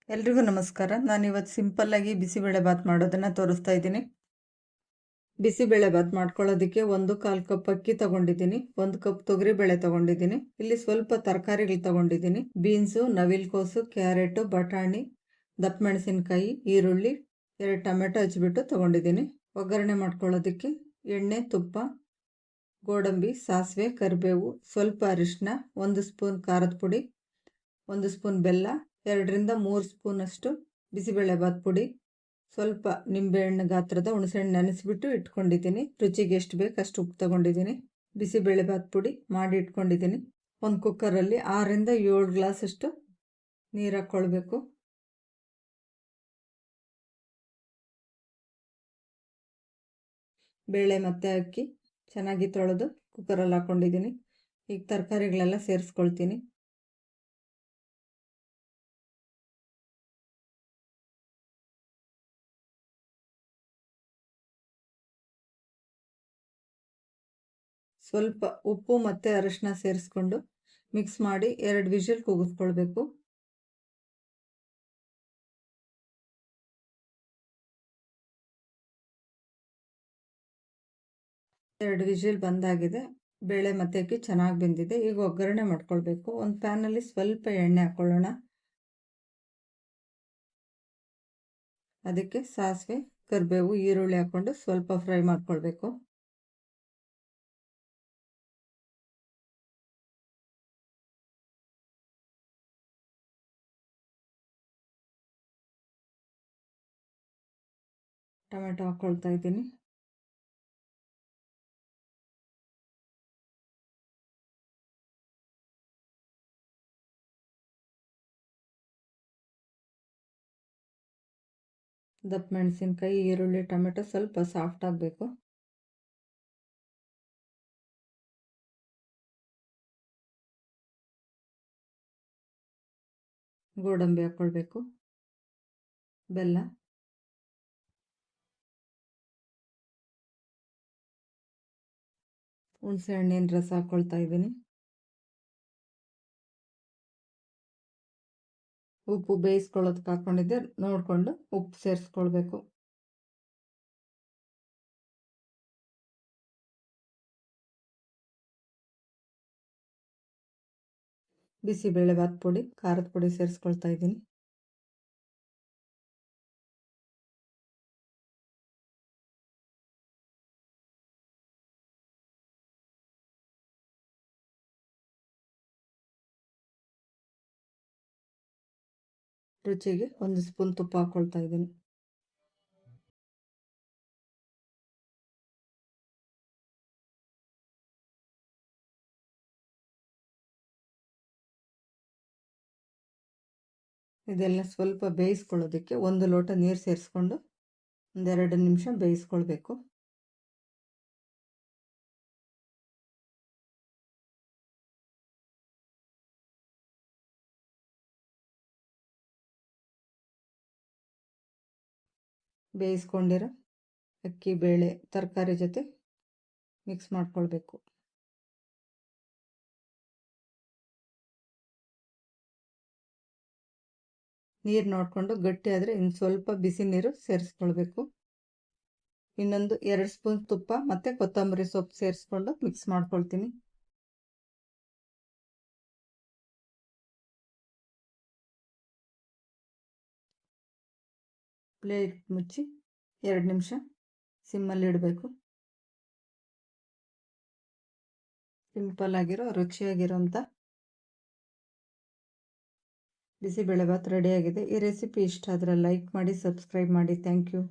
ಎಲ್ರಿಗೂ ನಮಸ್ಕಾರ. ನಾನಿವತ್ತು ಸಿಂಪಲ್ಲಾಗಿ ಬಿಸಿಬೇಳೆಬಾತ್ ಮಾಡೋದನ್ನು ತೋರಿಸ್ತಾ ಇದ್ದೀನಿ. ಬಿಸಿಬೇಳೆಬಾತ್ ಮಾಡ್ಕೊಳ್ಳೋದಕ್ಕೆ 1/4 ಕಪ್ ಅಕ್ಕಿ ತಗೊಂಡಿದ್ದೀನಿ, 1 ಕಪ್ ತೊಗರಿಬೇಳೆ ತಗೊಂಡಿದ್ದೀನಿ. ಇಲ್ಲಿ ಸ್ವಲ್ಪ ತರಕಾರಿಗಳು ತಗೊಂಡಿದ್ದೀನಿ. ಬೀನ್ಸು, ನವಿಲುಕೋಸು, ಕ್ಯಾರೆಟು, ಬಟಾಣಿ, ದಪ್ಪ ಮೆಣಸಿನಕಾಯಿ, ಈರುಳ್ಳಿ, 2 ಟೊಮೆಟೊ ಹಚ್ಚಿಬಿಟ್ಟು ತಗೊಂಡಿದ್ದೀನಿ. ಒಗ್ಗರಣೆ ಮಾಡ್ಕೊಳ್ಳೋದಕ್ಕೆ ಎಣ್ಣೆ, ತುಪ್ಪ, ಗೋಡಂಬಿ, ಸಾಸಿವೆ, ಕರಿಬೇವು, ಸ್ವಲ್ಪ ಅರಿಶಿನ, 1 ಸ್ಪೂನ್ ಖಾರದ ಪುಡಿ, 1 ಸ್ಪೂನ್ ಬೆಲ್ಲ, 2 ರಿಂದ 3 ಸ್ಪೂನಷ್ಟು ಬಿಸಿಬೇಳೆಬಾತ್ ಪುಡಿ, ಸ್ವಲ್ಪ ನಿಂಬೆಹಣ್ಣು ಗಾತ್ರದ ಹುಣಸೆಹಣ್ಣು ನೆನೆಸಿಬಿಟ್ಟು ಇಟ್ಕೊಂಡಿದ್ದೀನಿ. ರುಚಿಗೆ ಎಷ್ಟು ಬೇಕು ಅಷ್ಟು ಉಪ್ಪು ತಗೊಂಡಿದ್ದೀನಿ. ಬಿಸಿಬೇಳೆಬಾತ್ ಪುಡಿ ಮಾಡಿ ಇಟ್ಕೊಂಡಿದ್ದೀನಿ. ಒಂದು ಕುಕ್ಕರಲ್ಲಿ 6 ರಿಂದ 7 ಗ್ಲಾಸಷ್ಟು ನೀರು ಹಾಕ್ಕೊಳ್ಬೇಕು. ಬೇಳೆ ಮತ್ತು ಅಕ್ಕಿ ಚೆನ್ನಾಗಿ ತೊಳೆದು ಕುಕ್ಕರಲ್ಲಿ ಹಾಕ್ಕೊಂಡಿದ್ದೀನಿ. ಈಗ ತರಕಾರಿಗಳೆಲ್ಲ ಸೇರಿಸ್ಕೊಳ್ತೀನಿ. ಸ್ವಲ್ಪ ಉಪ್ಪು ಮತ್ತು ಅರಿಶಿನ ಸೇರಿಸ್ಕೊಂಡು ಮಿಕ್ಸ್ ಮಾಡಿ 2 ವಿಷಲ್ ಕೂಗಿಸ್ಕೊಳ್ಬೇಕು. ಎರಡು ವಿಷಲ್ ಬಂದಾಗಿದೆ. ಬೇಳೆ ಮತ್ತು ಅಕ್ಕಿ ಚೆನ್ನಾಗಿ ಬೆಂದಿದೆ. ಈಗ ಒಗ್ಗರಣೆ ಮಾಡ್ಕೊಳ್ಬೇಕು. ಒಂದು ಪ್ಯಾನಲ್ಲಿ ಸ್ವಲ್ಪ ಎಣ್ಣೆ ಹಾಕ್ಕೊಳ್ಳೋಣ. ಅದಕ್ಕೆ ಸಾಸಿವೆ, ಕರಿಬೇವು, ಈರುಳ್ಳಿ ಹಾಕ್ಕೊಂಡು ಸ್ವಲ್ಪ ಫ್ರೈ ಮಾಡ್ಕೊಳ್ಬೇಕು. ಟೊಮೆಟೊ ಹಾಕ್ಕೊಳ್ತಾ ಇದ್ದೀನಿ. ದಪ್ಪ ಮೆಣಸಿನಕಾಯಿ, ಈರುಳ್ಳಿ, ಟೊಮೆಟೊ ಸ್ವಲ್ಪ ಸಾಫ್ಟ್ ಆಗಬೇಕು. ಗೋಡಂಬಿ ಹಾಕ್ಕೊಳ್ಬೇಕು, ಬೆಲ್ಲ, ಹುಣಸೆ ಹಣ್ಣಿನ ರಸ ಹಾಕ್ಕೊಳ್ತಾ ಇದ್ದೀನಿ. ಉಪ್ಪು ಬೇಯಿಸ್ಕೊಳ್ಳೋದಕ್ಕೆ ಹಾಕ್ಕೊಂಡಿದ್ದೆ, ನೋಡಿಕೊಂಡು ಉಪ್ಪು ಸೇರಿಸ್ಕೊಳ್ಬೇಕು. ಬಿಸಿಬೇಳೆಬಾತ್ ಪುಡಿ, ಖಾರದ ಪುಡಿ ಸೇರಿಸ್ಕೊಳ್ತಾ ಇದ್ದೀನಿ. ರುಚಿಗೆ 1 ಸ್ಪೂನ್ ತುಪ್ಪ ಹಾಕ್ಕೊಳ್ತಾ ಇದ್ದೀನಿ. ಇದೆಲ್ಲ ಸ್ವಲ್ಪ ಬೇಯಿಸ್ಕೊಳ್ಳೋದಕ್ಕೆ 1 ಲೋಟ ನೀರು ಸೇರಿಸ್ಕೊಂಡು 2 ನಿಮಿಷ ಬೇಯಿಸ್ಕೊಳ್ಬೇಕು. ಬೇಯಿಸ್ಕೊಂಡಿರೋ ಅಕ್ಕಿ, ಬೇಳೆ, ತರಕಾರಿ ಜೊತೆ ಮಿಕ್ಸ್ ಮಾಡ್ಕೊಳ್ಬೇಕು. ನೀರು ನೋಡಿಕೊಂಡು ಗಟ್ಟಿ ಆದರೆ ಇನ್ನು ಸ್ವಲ್ಪ ಬಿಸಿ ನೀರು ಸೇರಿಸ್ಕೊಳ್ಬೇಕು. ಇನ್ನೊಂದು 2 ಸ್ಪೂನ್ ತುಪ್ಪ ಮತ್ತು ಕೊತ್ತಂಬರಿ ಸೊಪ್ಪು ಸೇರಿಸ್ಕೊಂಡು ಮಿಕ್ಸ್ ಮಾಡ್ಕೊಳ್ತೀನಿ. ಪ್ಲೇಟ್ ಮುಚ್ಚಿ 2 ನಿಮಿಷ ಸಿಮ್ಮಲ್ಲಿ ಇಡಬೇಕು. ಸಿಂಪಲ್ ಆಗಿರೋ ರುಚಿಯಾಗಿರೋಂಥ ಬಿಸಿಬೇಳೆಬಾತ್ ರೆಡಿಯಾಗಿದೆ. ಈ ರೆಸಿಪಿ ಇಷ್ಟ ಆದರೆ ಲೈಕ್ ಮಾಡಿ, ಸಬ್ಸ್ಕ್ರೈಬ್ ಮಾಡಿ. Thank you.